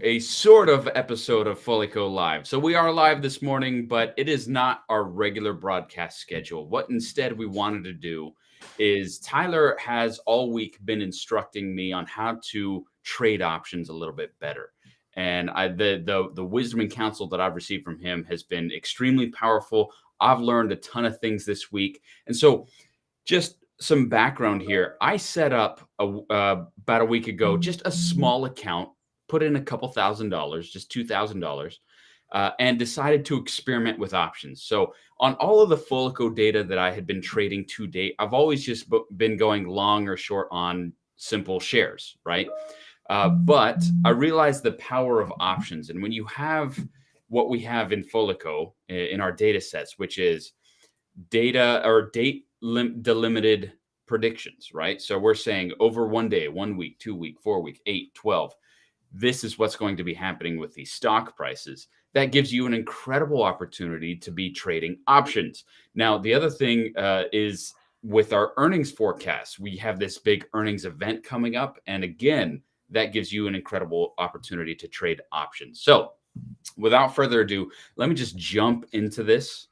A sort of episode of Foliko Live. So we are live this morning, but it is not our regular broadcast schedule. What instead we wanted to do is Tyler has all week been instructing me on how to trade options a little bit better. And the wisdom and counsel that I've received from him has been extremely powerful. I've learned a ton of things this week. And so just some background here. I set up about a week ago just a small account, put in a couple $1,000s, just $2,000, and decided to experiment with options. So on all of the Foliko data that I had been trading to date, I've always just been going long or short on simple shares, right? But I realized the power of options. And when you have what we have in Foliko in our data sets, which is data or delimited predictions, right? So we're saying over 1 day, 1 week, 2 week, 4 week, 8, 12. This is what's going to be happening with these stock prices. That gives you an incredible opportunity to be trading options. Now, the other thing is with our earnings forecast, we have this big earnings event coming up. And again, that gives you an incredible opportunity to trade options. So without further ado, let me just jump into this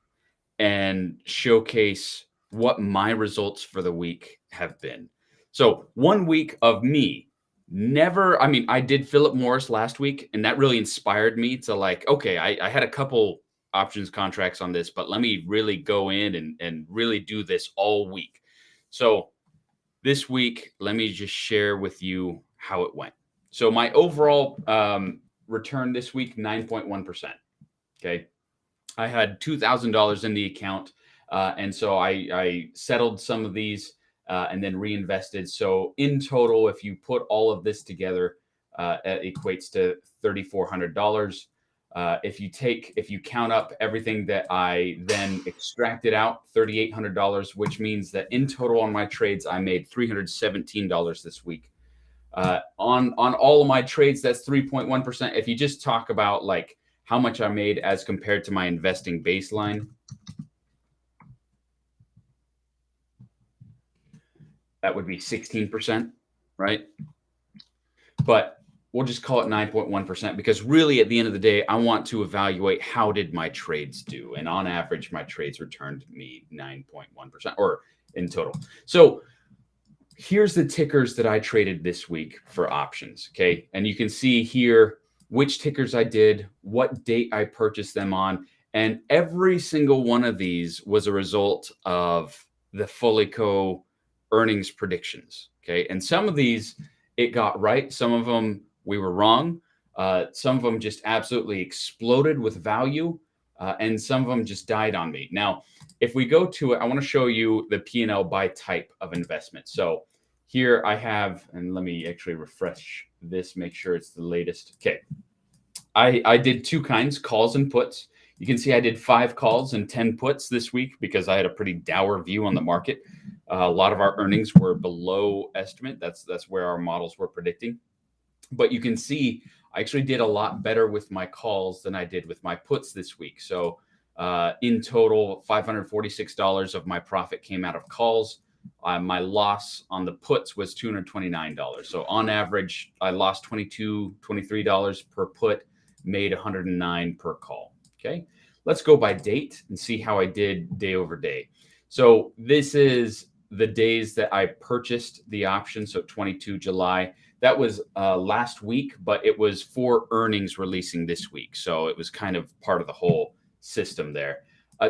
and showcase what my results for the week have been. So 1 week of me I did Philip Morris last week, and that really inspired me to okay, I had a couple options contracts on this, but let me really go in and really do this all week. So this week, let me just share with you how it went. So my overall return this week, 9.1%. Okay. I had $2,000 in the account. And so I settled some of these and then reinvested. So in total, if you put all of this together, it equates to $3,400. If you count up everything that I then extracted out, $3,800, which means that in total on my trades, I made $317 this week. On all of my trades, that's 3.1%. If you just talk about like how much I made as compared to my investing baseline, that would be 16%, right? But we'll just call it 9.1% because really at the end of the day, I want to evaluate how did my trades do. And on average, my trades returned me 9.1% or in total. So here's the tickers that I traded this week for options, okay? And you can see here which tickers I did, what date I purchased them on, and every single one of these was a result of the Foliko earnings predictions, okay? And some of these it got right, some of them we were wrong, some of them just absolutely exploded with value, and some of them just died on me. Now, if we go to it, I want to show you the P&L by type of investment. So here I have, and let me actually refresh this, make sure it's the latest. Okay. I did two kinds, calls and puts. You can see I did 5 calls and 10 puts this week because I had a pretty dour view on the market. A lot of our earnings were below estimate. That's where our models were predicting. But you can see I actually did a lot better with my calls than I did with my puts this week. So in total, $546 of my profit came out of calls. My loss on the puts was $229. So on average, I lost $23 per put, made $109 per call. Okay, let's go by date and see how I did day over day. So this is the days that I purchased the option. So 22 July. That was last week, but it was for earnings releasing this week. So it was kind of part of the whole system there.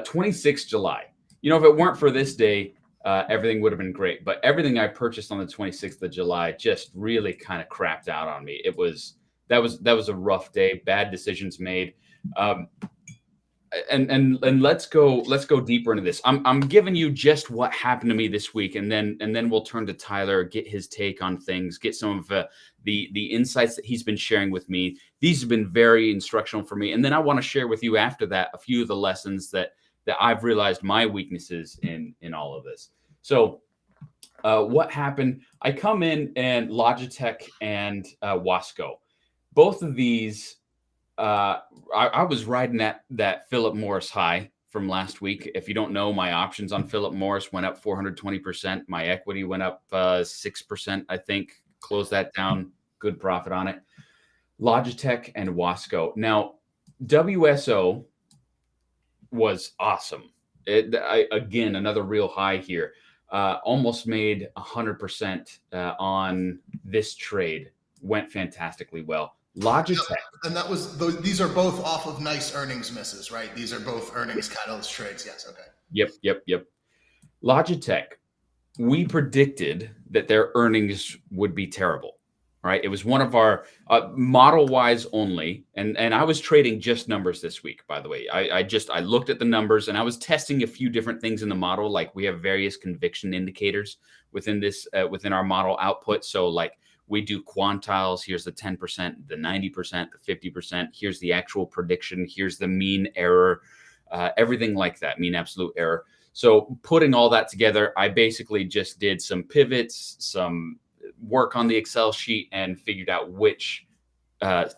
26 July. You know, if it weren't for this day, everything would have been great. But everything I purchased on the 26th of July just really kind of crapped out on me. That was a rough day, bad decisions made. And let's go deeper into this. I'm giving you just what happened to me this week, and then we'll turn to Tyler, get his take on things, get some of the insights that he's been sharing with me. These have been very instructional for me, and then I want to share with you after that a few of the lessons that I've realized my weaknesses in all of this. So what happened? I come in and Logitech and Wasco, both of these. I was riding that Philip Morris high from last week. If you don't know, my options on Philip Morris went up 420%. My equity went up 6%, I think. Closed that down. Good profit on it. Logitech and Wasco. Now, WSO was awesome. Again, another real high here. Almost made 100% on this trade. Went fantastically well. Logitech. And that was these are both off of nice earnings misses, right? These are both earnings catalyst trades. Yes. Okay. Yep. Logitech. We predicted that their earnings would be terrible, right? It was one of our model wise only. And I was trading just numbers this week, by the way. I looked at the numbers and I was testing a few different things in the model. Like we have various conviction indicators within this, within our model output. So like we do quantiles. Here's the 10%, the 90%, the 50%. Here's the actual prediction. Here's the mean error, everything like that, mean absolute error. So putting all that together, I basically just did some pivots, some work on the Excel sheet, and figured out which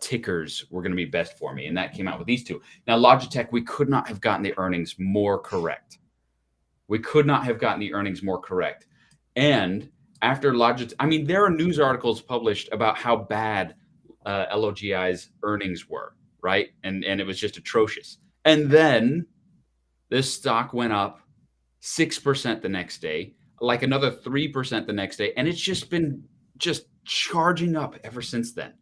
tickers were going to be best for me. And that came out with these two. Now, Logitech, we could not have gotten the earnings more correct. And after Logitech, I mean, there are news articles published about how bad LOGI's earnings were, right? And it was just atrocious. And then this stock went up 6% the next day, like another 3% the next day. And it's just been just charging up ever since then.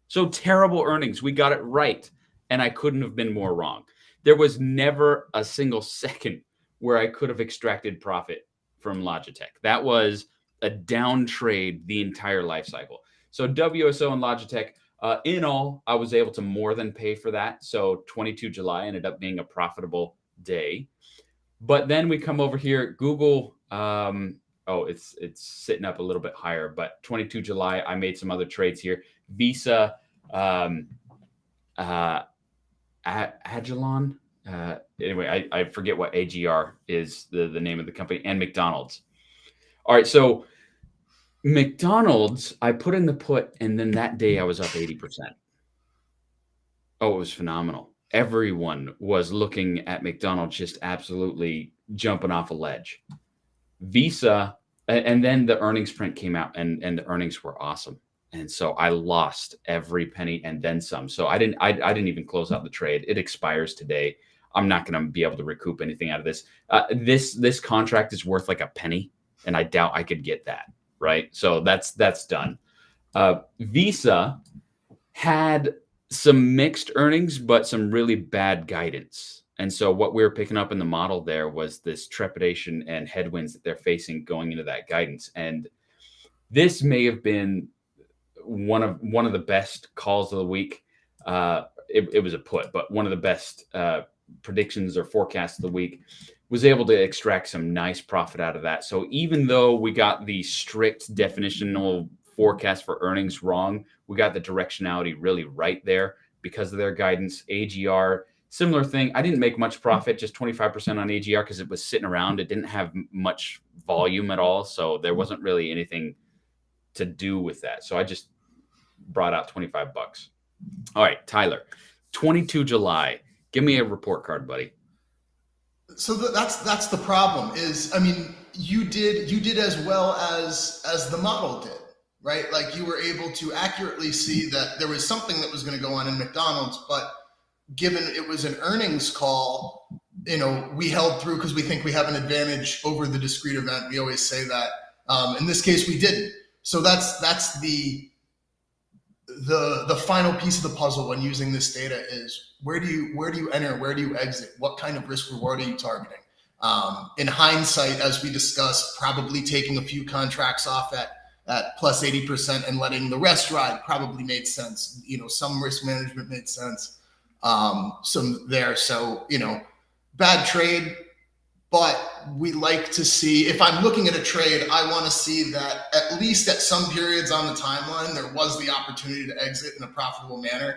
So terrible earnings. We got it right. And I couldn't have been more wrong. There was never a single second where I could have extracted profit from Logitech. That was a down trade the entire life cycle. So WSO and Logitech, in all, I was able to more than pay for that. So 22 July ended up being a profitable day. But then we come over here, Google. It's sitting up a little bit higher, but 22 July, I made some other trades here. Visa, Agilon. Anyway, I forget what AGR is the name of the company, and McDonald's. All right, so McDonald's, I put in the put, and then that day I was up 80%. Oh, it was phenomenal. Everyone was looking at McDonald's just absolutely jumping off a ledge. Visa, and then the earnings print came out, and the earnings were awesome. And so I lost every penny and then some. So I didn't even close out the trade. It expires today. I'm not going to be able to recoup anything out of this. This contract is worth like a penny, and I doubt I could get that, right? So that's done. Visa had some mixed earnings, but some really bad guidance. And so what we were picking up in the model there was this trepidation and headwinds that they're facing going into that guidance. And this may have been one of the best calls of the week. It was a put, but one of the best predictions or forecasts of the week. Was able to extract some nice profit out of that. So even though we got the strict definitional forecast for earnings wrong, we got the directionality really right there because of their guidance. AGR, similar thing. I didn't make much profit, just 25% on AGR because it was sitting around. It didn't have much volume at all. So there wasn't really anything to do with that. So I just brought out 25 bucks. All right, Tyler, 22 July. Give me a report card, buddy. So that's the problem is, I mean, you did as well as the model did, right? Like you were able to accurately see that there was something that was going to go on in McDonald's, but given it was an earnings call, we held through because we think we have an advantage over the discrete event. We always say that. In this case, we didn't. So that's the final piece of the puzzle when using this data is where do you enter? Where do you exit? What kind of risk reward are you targeting? In hindsight, as we discussed, probably taking a few contracts off at plus 80% and letting the rest ride probably made sense. Some risk management made sense. Some there. So, bad trade, but we like to see, if I'm looking at a trade, I want to see that at least at some periods on the timeline, there was the opportunity to exit in a profitable manner.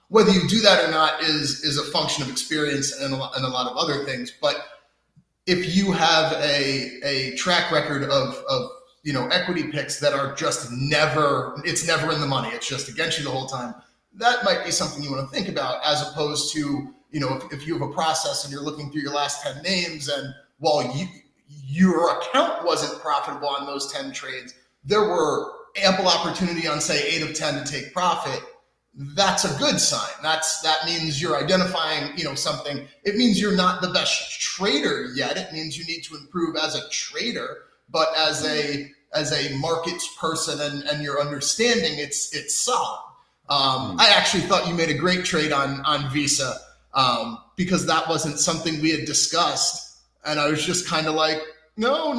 Whether you do that or not is a function of experience and a lot of other things. But if you have a track record of equity picks that are just it's never in the money, it's just against you the whole time, that might be something you want to think about, as opposed to, if you have a process and you're looking through your last 10 names and while your account wasn't profitable on those 10 trades, there were ample opportunity on say 8 of 10 to take profit. that's a good sign. That means you're identifying, something. It means you're not the best trader yet. It means you need to improve as a trader, but as a markets person and your understanding, it's solid. I actually thought you made a great trade on Visa because that wasn't something we had discussed, and I was just kind of like, no,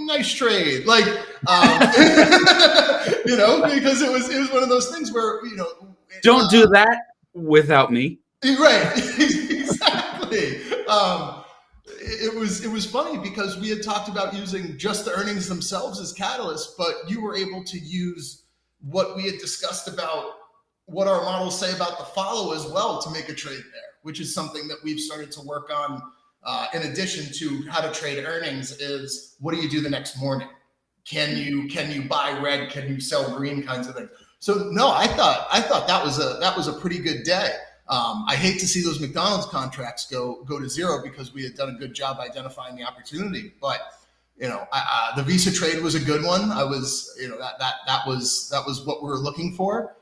nice trade, like, because it was one of those things where don't do that without me. Right, exactly. It was funny because we had talked about using just the earnings themselves as catalysts, but you were able to use what we had discussed about what our models say about the follow as well to make a trade there, which is something that we've started to work on. In addition to how to trade earnings, is what do you do the next morning? Can you buy red? Can you sell green? Kinds of things. So no, I thought that was a pretty good day. I hate to see those McDonald's contracts go to zero because we had done a good job identifying the opportunity. But the Visa trade was a good one. I was that was what we were looking for.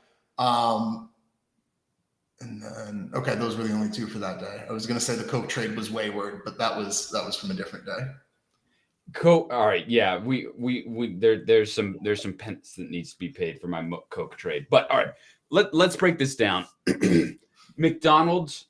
And then, okay, those were the only two for that day. I was going to say the Coke trade was wayward, but that was from a different day. Coke. All right. Yeah. There's some pence that needs to be paid for my Coke trade, but all right, let's break this down. McDonald's.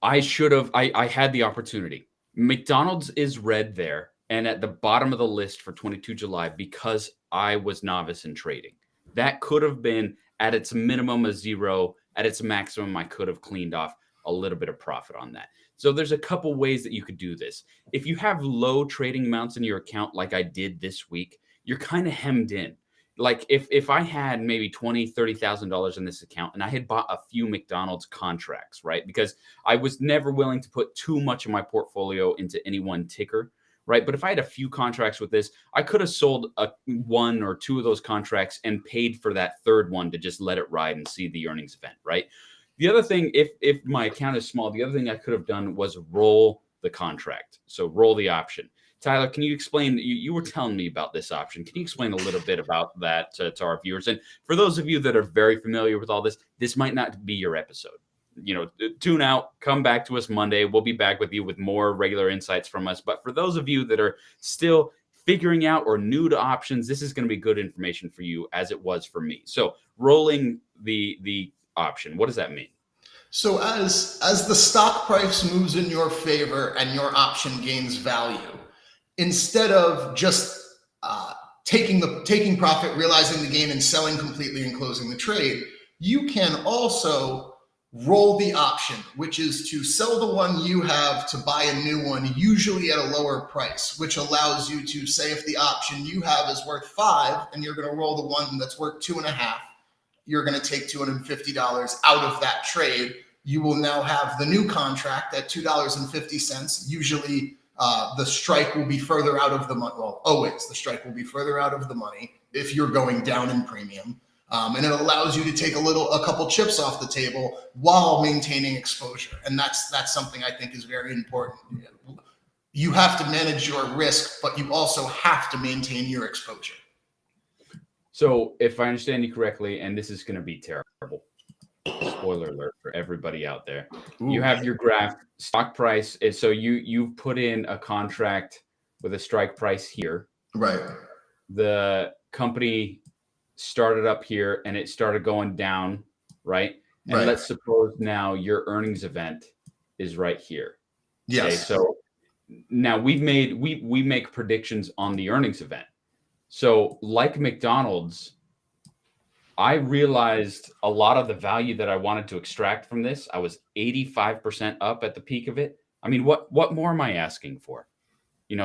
I had the opportunity. McDonald's is red there and at the bottom of the list for 22 July because I was novice in trading. That could have been at its minimum a zero. At its maximum, I could have cleaned off a little bit of profit on that. So there's a couple ways that you could do this. If you have low trading amounts in your account, like I did this week, you're kind of hemmed in. Like if I had maybe $20,000, $30,000 in this account and I had bought a few McDonald's contracts, right? Because I was never willing to put too much of my portfolio into any one ticker. Right. But if I had a few contracts with this, I could have sold one or two of those contracts and paid for that third one to just let it ride and see the earnings event. Right. The other thing, if my account is small, the other thing I could have done was roll the contract. So roll the option. Tyler, can you explain? You were telling me about this option. Can you explain a little bit about that to our viewers? And for those of you that are very familiar with all this, this might not be your episode. Tune out, come back to us Monday. We'll be back with you with more regular insights from us. But for those of you that are still figuring out or new to options, this is going to be good information for you as it was for me. So rolling the option, what does that mean? So as the stock price moves in your favor and your option gains value, instead of just taking profit, realizing the gain and selling completely and closing the trade, you can also roll the option, which is to sell the one you have to buy a new one, usually at a lower price, which allows you to say if the option you have is worth $5 and you're going to roll the one that's worth $2.50, you're going to take $250 out of that trade. You will now have the new contract at $2.50. Usually the strike will be further out of the money. Well, always the strike will be further out of the money if you're going down in premium. And it allows you to take a couple chips off the table while maintaining exposure. And that's something I think is very important. You have to manage your risk, but you also have to maintain your exposure. So if I understand you correctly, and this is going to be terrible, spoiler alert for everybody out there. Ooh. You have your graph stock price. So you've put in a contract with a strike price here. Right. The company started up here and it started going down, right? And right. Let's suppose now your earnings event is right here. Yes. Okay, so now we make predictions on the earnings event. So like McDonald's, I realized a lot of the value that I wanted to extract from this. I was 85% up at the peak of it. I mean, what more am I asking for?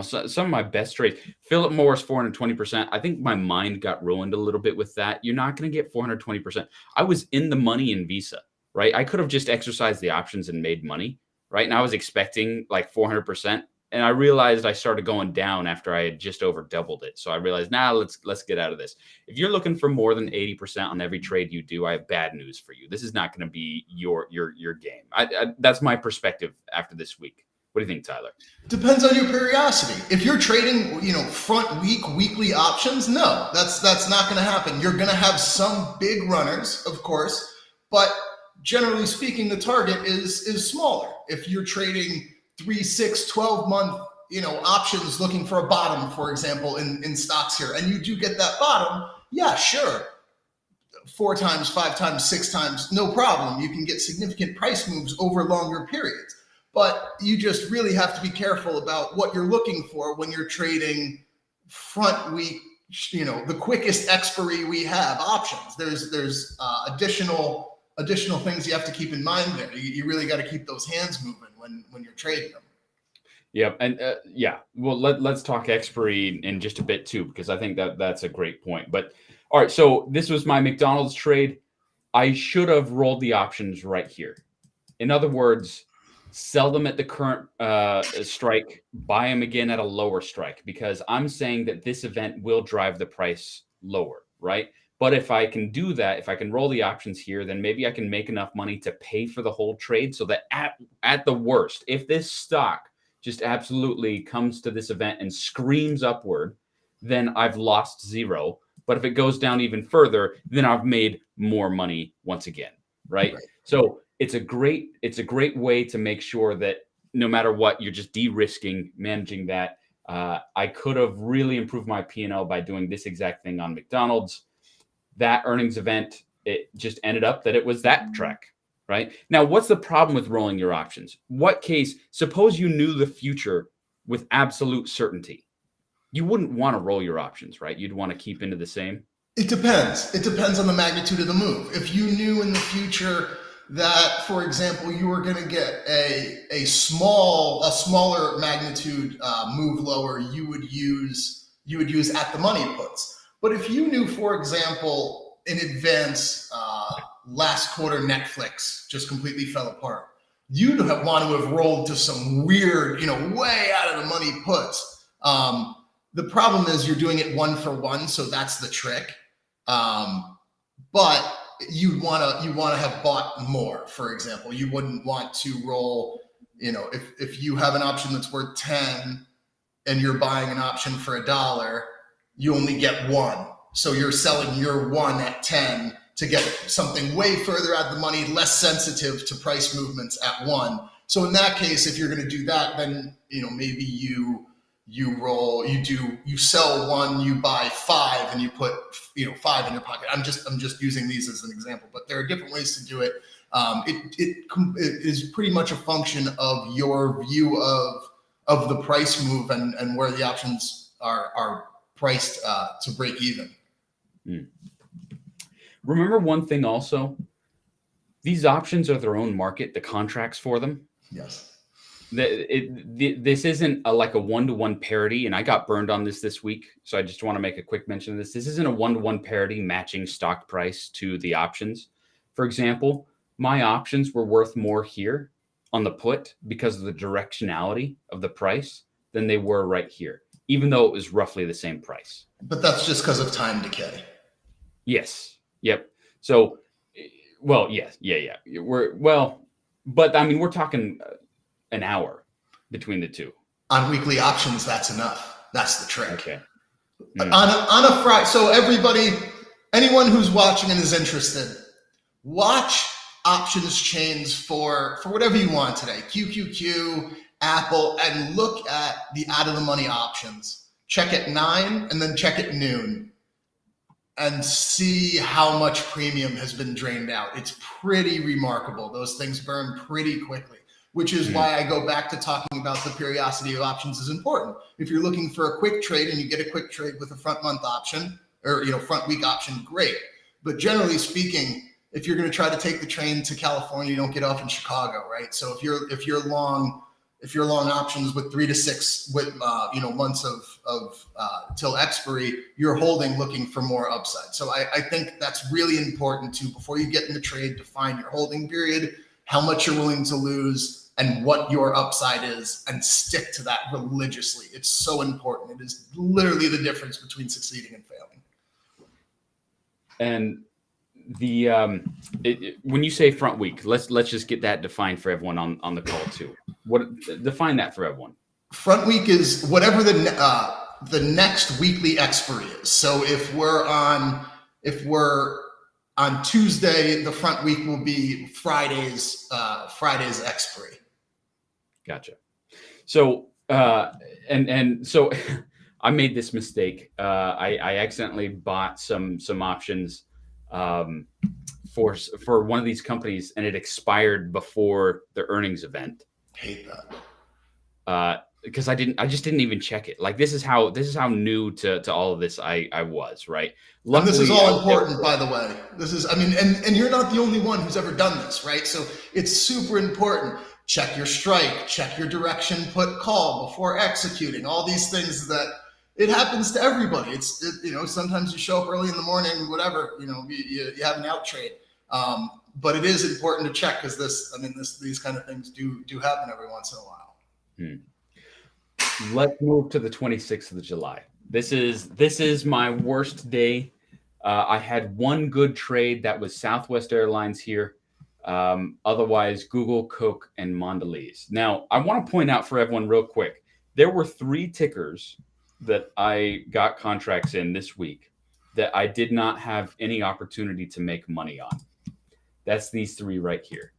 So some of my best trades, Philip Morris, 420%. I think my mind got ruined a little bit with that. You're not going to get 420%. I was in the money in Visa, right? I could have just exercised the options and made money, right? And I was expecting like 400%. And I realized I started going down after I had just over doubled it. So I realized, let's get out of this. If you're looking for more than 80% on every trade you do, I have bad news for you. This is not going to be your game. That's my perspective after this week. What do you think, Tyler? Depends on your curiosity. If you're trading, front weekly options, no, that's not going to happen. You're going to have some big runners, of course, But generally speaking, the target is smaller. If you're trading 3, 6, 12 month, options looking for a bottom, for example, in stocks here, and you do get that bottom, yeah, sure. 4 times, 5 times, 6 times, no problem. You can get significant price moves over longer periods. But you just really have to be careful about what you're looking for when you're trading front week, the quickest expiry we have options. There's additional things you have to keep in mind there. You really got to keep those hands moving when you're trading them. Yep. And well, let's talk expiry in just a bit too, because I think that's a great point. But all right, so this was my McDonald's trade. I should have rolled the options right here. In other words, sell them at the current strike, buy them again at a lower strike, because I'm saying that this event will drive the price lower, right? But if I can do that, if I can roll the options here, then maybe I can make enough money to pay for the whole trade, so that at the worst, if this stock just absolutely comes to this event and screams upward, then I've lost zero. But if it goes down even further, then I've made more money once again, right? So it's a great way to make sure that no matter what, you're just de-risking, managing that. I could have really improved my P&L by doing this exact thing on McDonald's. That earnings event, it just ended up that it was that track, right? Now, what's the problem with rolling your options? What case, suppose you knew the future with absolute certainty. You wouldn't want to roll your options, right? You'd want to keep into the same. It depends. It depends on the magnitude of the move. If you knew in the future that, for example, you were going to get a smaller magnitude move lower, you would use at the money puts. But if you knew, for example, in advance, last quarter Netflix just completely fell apart, you'd want to have rolled to some weird, way out of the money puts. The problem is you're doing it 1 for 1, so that's the trick. But you want to have bought more. For example, you wouldn't want to roll. If you have an option that's worth 10 and you're buying an option for $1, you only get 1. So you're selling your 1 at 10 to get something way further out of the money, less sensitive to price movements at 1. So in that case, if you're going to do that, then maybe you sell 1, you buy 5, and you put 5 in your pocket. I'm just using these as an example, but there are different ways to do it. It is pretty much a function of your view of the price move and where the options are priced to break even. Remember one thing also, these options are their own market, the contracts for them. Yes. This isn't like a 1-to-1 parity, and I got burned on this week, so I just want to make a quick mention of this. This isn't a 1-to-1 parity matching stock price to the options. For example, my options were worth more here on the put because of the directionality of the price than they were right here, even though it was roughly the same price. But that's just because of time decay. Yes. Yep. So, well, yes. Yeah. But I mean, we're talking an hour between the two. On weekly options, that's enough. That's the trick. Okay. On a Friday, so everybody, anyone who's watching and is interested, watch options chains for whatever you want today, QQQ, Apple, and look at the out of the money options. Check at 9 and then check at noon and see how much premium has been drained out. It's pretty remarkable. Those things burn pretty quickly, which is why I go back to talking about the periodicity of options is important. If you're looking for a quick trade and you get a quick trade with a front month option or front week option, great. But generally speaking, if you're going to try to take the train to California, you don't get off in Chicago, right? So if you're long options with 3 to 6 months of till expiry, you're holding looking for more upside. So I think that's really important too, before you get in the trade, define your holding period, how much you're willing to lose and what your upside is, and stick to that religiously. It's so important. It is literally the difference between succeeding and failing. And when you say front week, let's just get that defined for everyone on the call too. Define that for everyone. Front week is whatever the next weekly expiry is. So if we're On Tuesday, the front week will be Friday's expiry. Gotcha. So so I made this mistake. I accidentally bought some options for one of these companies, and it expired before the earnings event. Hate that. Because I just didn't even check it. Like this is how new to all of this I was, right? Luckily, and this is all important, by the way. This is, I mean, and you're not the only one who's ever done this, right? So it's super important. Check your strike, check your direction, put call before executing. All these things that it happens to everybody. Sometimes you show up early in the morning, whatever, you have an out trade. But it is important to check because these kind of things do happen every once in a while. Let's move to the 26th of July. This is my worst day. I had one good trade that was Southwest Airlines here. Otherwise, Google, Coke, and Mondelez. Now, I want to point out for everyone real quick, there were 3 tickers that I got contracts in this week that I did not have any opportunity to make money on. That's these 3 right here.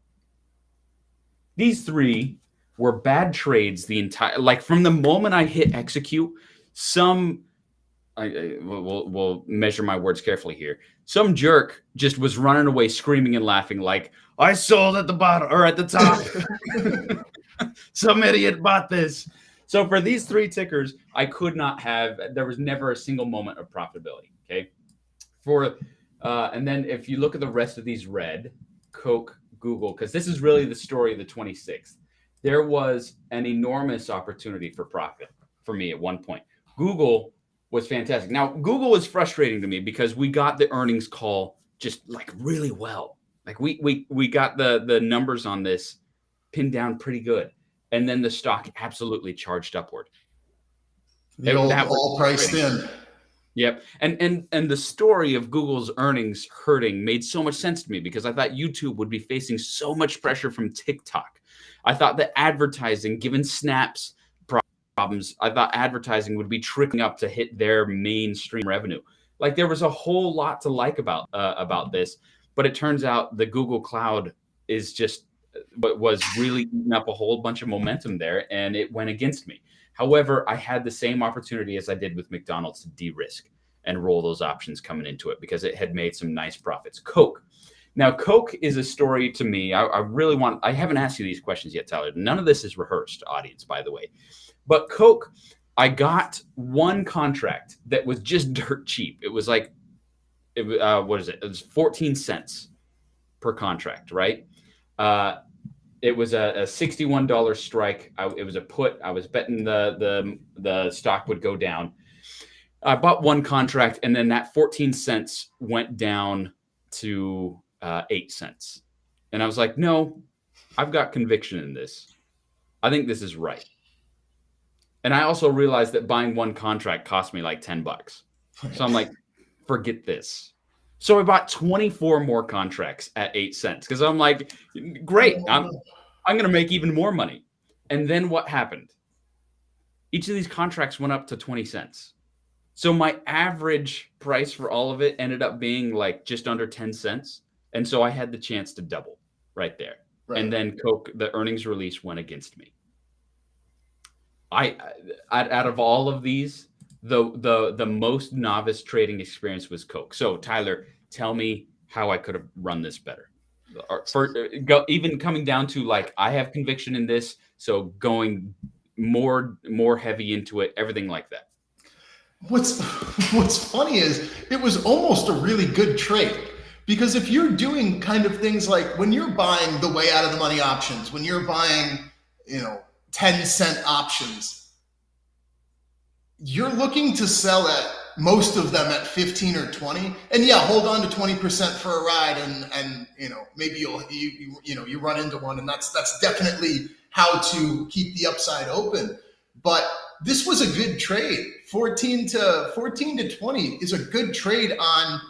These 3 were bad trades from the moment I hit execute. We'll measure my words carefully here. Some jerk just was running away screaming and laughing like, I sold at the bottom or at the top. Some idiot bought this. So for these 3 tickers, I could not have, there was never a single moment of profitability. Okay. And then if you look at the rest of these red, Coke, Google, because this is really the story of the 26th. There was an enormous opportunity for profit for me at one point. Google was fantastic. Now, Google is frustrating to me because we got the earnings call just like really well. Like we got the numbers on this pinned down pretty good. And then the stock absolutely charged upward. All priced in. Yep. And the story of Google's earnings hurting made so much sense to me because I thought YouTube would be facing so much pressure from TikTok. I thought that advertising, given Snap's problems, I thought advertising would be trickling up to hit their mainstream revenue. Like there was a whole lot to like about this, but it turns out the Google Cloud was really eating up a whole bunch of momentum there, and it went against me. However, I had the same opportunity as I did with McDonald's to de-risk and roll those options coming into it because it had made some nice profits. Coke. Now, Coke is a story to me. I haven't asked you these questions yet, Tyler. None of this is rehearsed, audience, by the way. But Coke, I got one contract that was just dirt cheap. It was like, what is it? It was 14 cents per contract, right? It was a $61 strike. It was a put. I was betting the stock would go down. I bought one contract, and then that 14 cents went down to 8 cents. And I was like, no, I've got conviction in this. I think this is right. And I also realized that buying one contract cost me like $10. So I'm like, forget this. So I bought 24 more contracts at 8 cents because I'm like, great, I'm going to make even more money. And then what happened? Each of these contracts went up to 20 cents. So my average price for all of it ended up being like just under 10 cents. And so I had the chance to double right there. Right. And then Coke, the earnings release went against me. Out of all of these, the most novice trading experience was Coke. So Tyler, tell me how I could have run this better. Even coming down to like, I have conviction in this. So going more heavy into it, everything like that. What's funny is it was almost a really good trade because if you're doing kind of things like when you're buying the way out of the money options, when you're buying, 10-cent options, you're looking to sell at most of them at 15 or 20 and yeah, hold on to 20% for a ride and maybe you run into one and that's definitely how to keep the upside open. But this was a good trade. 14 to 20 is a good trade on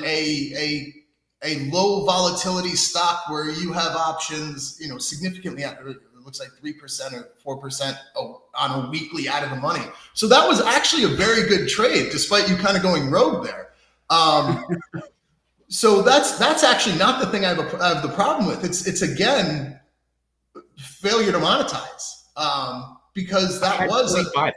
a low volatility stock where you have options, significantly at it looks like 3% or 4% on a weekly out of the money. So that was actually a very good trade, despite you kind of going rogue there. So that's actually not the thing I have the problem with. It's again failure to monetize, because I that had was 25.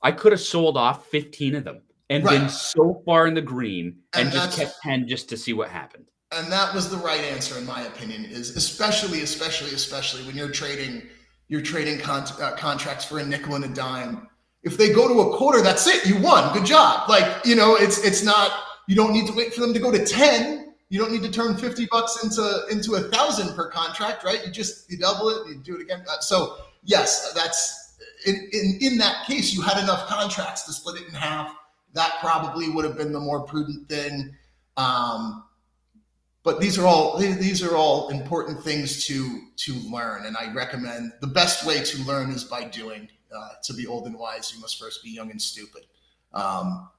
I could have sold off 15 of them and been right, so far in the green and and just kept that's 10 just to see what happened. and that was the right answer in my opinion. Is especially when you're trading contracts for a nickel and a dime. If they go to a quarter, that's it. You won. Good job. Like, it's not. You don't need to wait for them to go to 10. You don't need to turn $50 into 1,000 per contract, right? You double it, you do it again. So yes, that's in that case, you had enough contracts to split it in half. That probably would have been the more prudent thing. But these are all important things to learn, and I recommend the best way to learn is by doing. To be old and wise, you must first be young and stupid.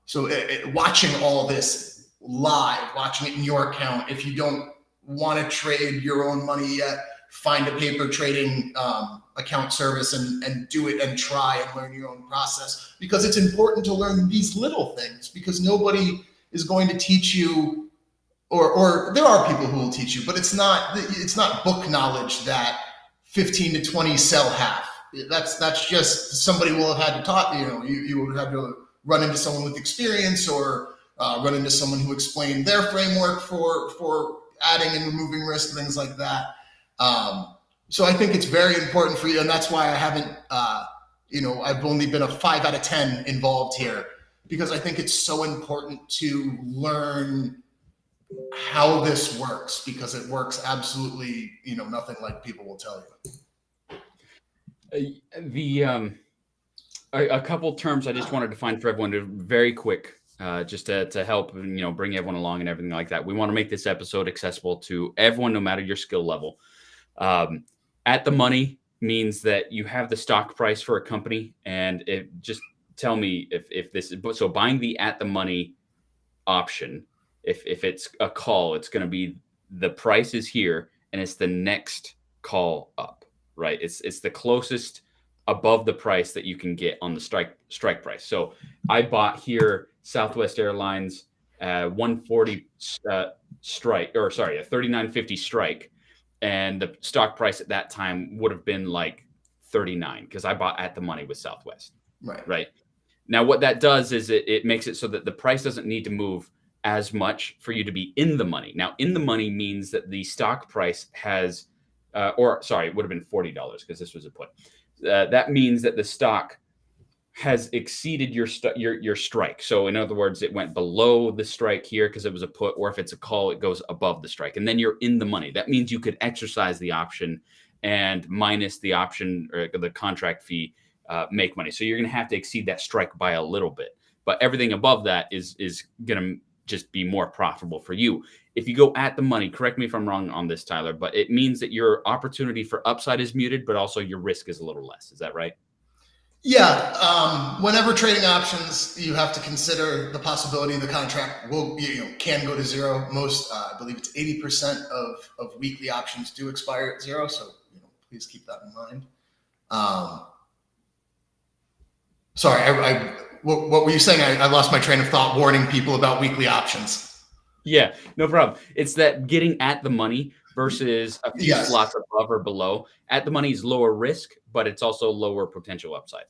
So watching all this live, watching it in your account. If you don't want to trade your own money yet, find a paper trading account service and do it and try and learn your own process, because it's important to learn these little things, because nobody is going to teach you, or there are people who will teach you, but it's not book knowledge that 15 to 20 sell half. That's just somebody will have had to talk. You would have to run into someone with experience, or run into someone who explained their framework for adding and removing risk, things like that. So I think it's very important for you, and that's why I haven't. I've only been a 5 out of 10 involved here, because I think it's so important to learn how this works, because it works absolutely, nothing like people will tell you. A couple terms I just wanted to find for everyone to very quick, just to help, bring everyone along and everything like that. We want to make this episode accessible to everyone, no matter your skill level. At the money means that you have the stock price for a company, and just tell me if this is, so buying the at the money option, if it's a call, it's going to be the price is here and it's the next call up, right? It's the closest above the price that you can get on the strike price. So I bought here Southwest Airlines 140 strike, or sorry, a 39.50 strike, and the stock price at that time would have been like 39, because I bought at the money with Southwest. Right. Now, what that does is it makes it so that the price doesn't need to move as much for you to be in the money. Now, in the money means that the stock price has, it would have been $40 because this was a put. That means that the stock has exceeded your strike. So in other words, it went below the strike here because it was a put, or if it's a call, it goes above the strike, and then you're in the money. That means you could exercise the option and minus the option or the contract fee, make money. So you're going to have to exceed that strike by a little bit, but everything above that is going to just be more profitable for you. If you go at the money, correct me if I'm wrong on this, Tyler, but it means that your opportunity for upside is muted, but also your risk is a little less. Is that right? Yeah. Whenever trading options, you have to consider the possibility the contract can go to zero. Most, I believe it's 80% of weekly options do expire at zero. So please keep that in mind. Sorry, what were you saying? I lost my train of thought, warning people about weekly options. Yeah, no problem. It's that getting at the money versus a few slots above or below. At the money is lower risk, but it's also lower potential upside.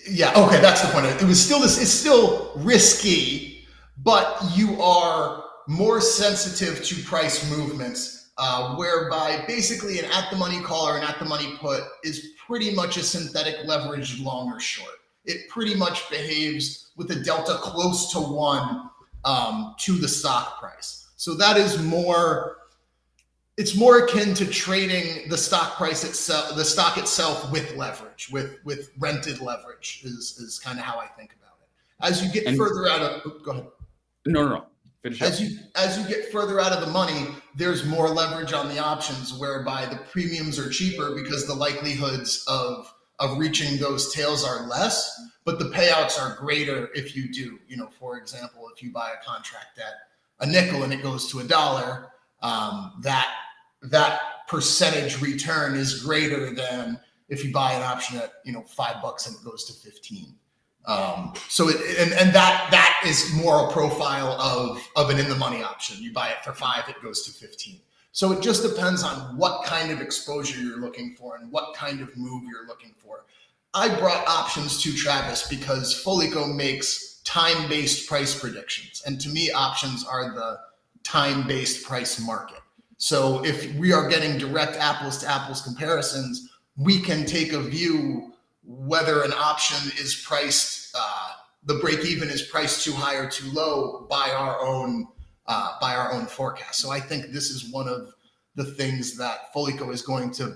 Yeah. Okay. That's the point. It's still risky, but you are more sensitive to price movements, whereby basically an at the money call or an at the money put is pretty much a synthetic leverage, long or short. It pretty much behaves with a delta close to 1 to the stock price. So that is it's more akin to trading the stock price itself, the stock itself, with leverage, with rented leverage is kind of how I think about it. As you get further out of, go ahead. No. Finish up. As you get further out of the money, there's more leverage on the options, whereby the premiums are cheaper because the likelihoods of reaching those tails are less, but the payouts are greater if you do. For example, if you buy a contract at a nickel and it goes to $1, that percentage return is greater than if you buy an option at $5 and it goes to 15. That is more a profile of an in the money option. You buy it for 5, it goes to 15. So it just depends on what kind of exposure you're looking for and what kind of move you're looking for. I brought options to Travis because Foliko makes time-based price predictions. And to me, options are the time-based price market. So if we are getting direct apples to apples comparisons, we can take a view whether an option is priced, the break even is priced too high or too low by our own forecast. So I think this is one of the things that Foliko is going to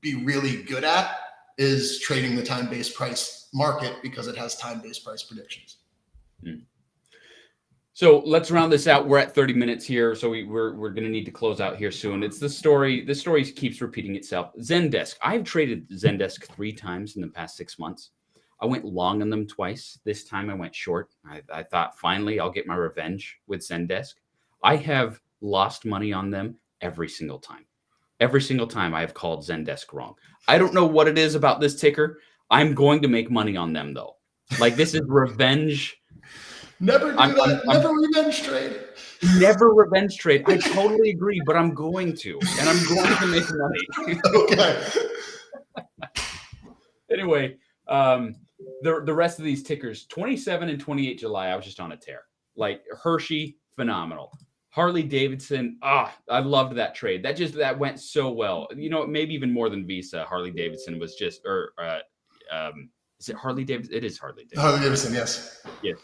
be really good at, is trading the time-based price market because it has time-based price predictions. So let's round this out. We're at 30 minutes here, so we're going to need to close out here soon. It's the story. The story keeps repeating itself. Zendesk. I've traded Zendesk 3 times in the past 6 months. I went long on them twice. This time I went short. I thought finally I'll get my revenge with Zendesk. I have lost money on them every single time. Every single time I have called Zendesk wrong. I don't know what it is about this ticker. I'm going to make money on them though. Like, this is revenge. Never do that. Never revenge trade. Never revenge trade. I totally agree, but I'm going to, and I'm going to make money. Okay. Anyway, the rest of these tickers, 27 and 28 July, I was just on a tear. Like Hershey, phenomenal. Harley Davidson, I loved that trade. That went so well. You know, maybe even more than Visa. Harley Davidson was just, is it Harley Davidson? It is Harley Davidson. Harley Davidson, yes. Yes.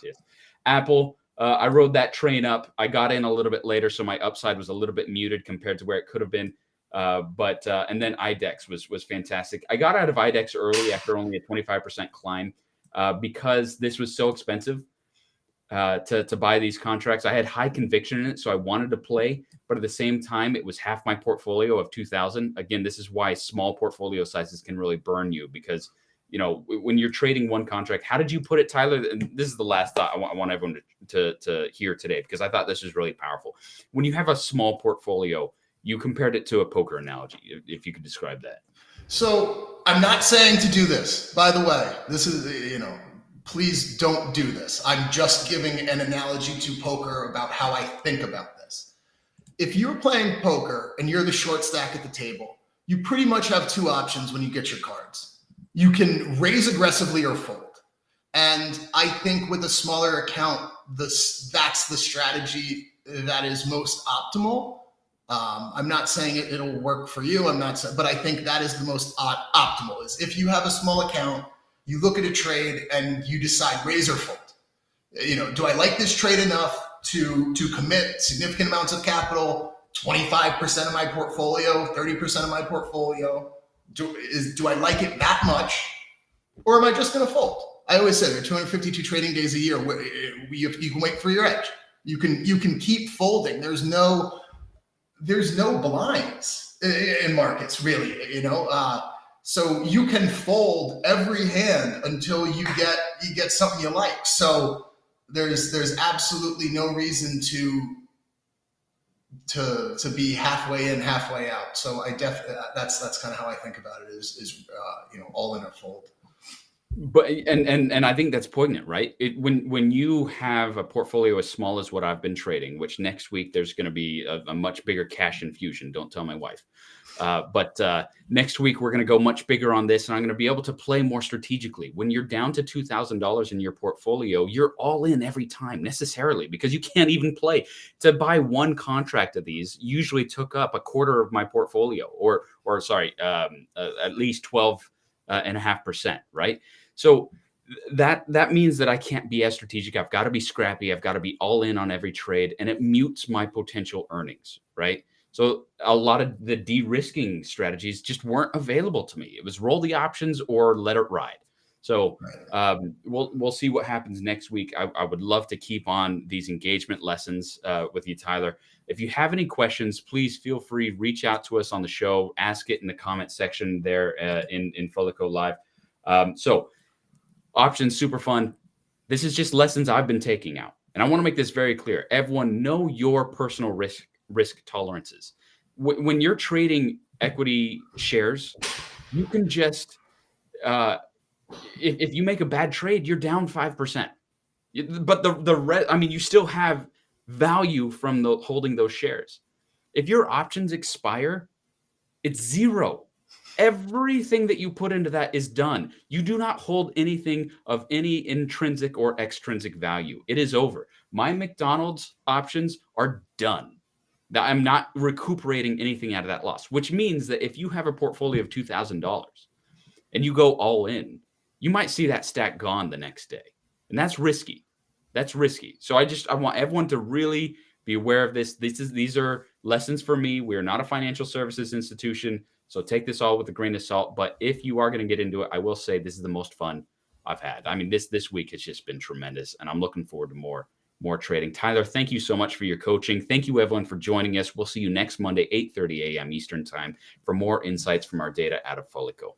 Apple, I rode that train up. I got in a little bit later, so my upside was a little bit muted compared to where it could have been. And then IDEX was fantastic. I got out of IDEX early after only a 25% climb because this was so expensive to buy these contracts. I had high conviction in it, so I wanted to play. But at the same time, it was half my portfolio of 2,000. Again, this is why small portfolio sizes can really burn you, because you know, when you're trading one contract. How did you put it, Tyler? And this is the last thought I want everyone to hear today, because I thought this was really powerful. When you have a small portfolio, you compared it to a poker analogy, if you could describe that. So I'm not saying to do this, by the way. This is, please don't do this. I'm just giving an analogy to poker about how I think about this. If you're playing poker and you're the short stack at the table, you pretty much have 2 options when you get your cards. You can raise aggressively or fold. And I think with a smaller account, that's the strategy that is most optimal. I'm not saying it'll work for you. But I think that is the most optimal. Is if you have a small account, you look at a trade and you decide raise or fold. Do I like this trade enough to commit significant amounts of capital, 25% of my portfolio, 30% of my portfolio? Do I like it that much, or am I just going to fold? I always say there are 252 trading days a year. You can wait for your edge. You can keep folding. There's no blinds in markets, really. So you can fold every hand until you get something you like. So there's absolutely no reason to be halfway in, halfway out. So I definitely, that's kind of how I think about it, is all in or fold. But and I think that's poignant, right? When you have a portfolio as small as what I've been trading, which next week there's going to be a much bigger cash infusion. Don't tell my wife. But next week we're going to go much bigger on this, and I'm going to be able to play more strategically. When you're down to $2,000 in your portfolio, you're all in every time necessarily, because you can't even play. To buy one contract of these usually took up a quarter of my portfolio, or at least 12.5%, right? So that means that I can't be as strategic. I've got to be scrappy. I've got to be all in on every trade, and it mutes my potential earnings, right? So a lot of the de-risking strategies just weren't available to me. It was roll the options or let it ride. So we'll see what happens next week. I would love to keep on these engagement lessons with you, Tyler. If you have any questions, please feel free, reach out to us on the show, ask it in the comment section there in Foliko Live. So options, super fun. This is just lessons I've been taking out. And I want to make this very clear. Everyone, know your personal risk tolerances. When you're trading equity shares, you can just If you make a bad trade, you're down 5%. But I mean, you still have value from holding those shares. If your options expire, it's zero. Everything that you put into that is done. You do not hold anything of any intrinsic or extrinsic value. It is over. My McDonald's options are done. I'm not recuperating anything out of that loss, which means that if you have a portfolio of $2,000 and you go all in, you might see that stack gone the next day. And that's risky. That's risky. So I want everyone to really be aware of this. These are lessons for me. We are not a financial services institution, so take this all with a grain of salt. But if you are going to get into it, I will say this is the most fun I've had. I mean, this week has just been tremendous, and I'm looking forward to more trading. Tyler, thank you so much for your coaching. Thank you, everyone, for joining us. We'll see you next Monday, 8:30 a.m. Eastern Time, for more insights from our data out of Foliko.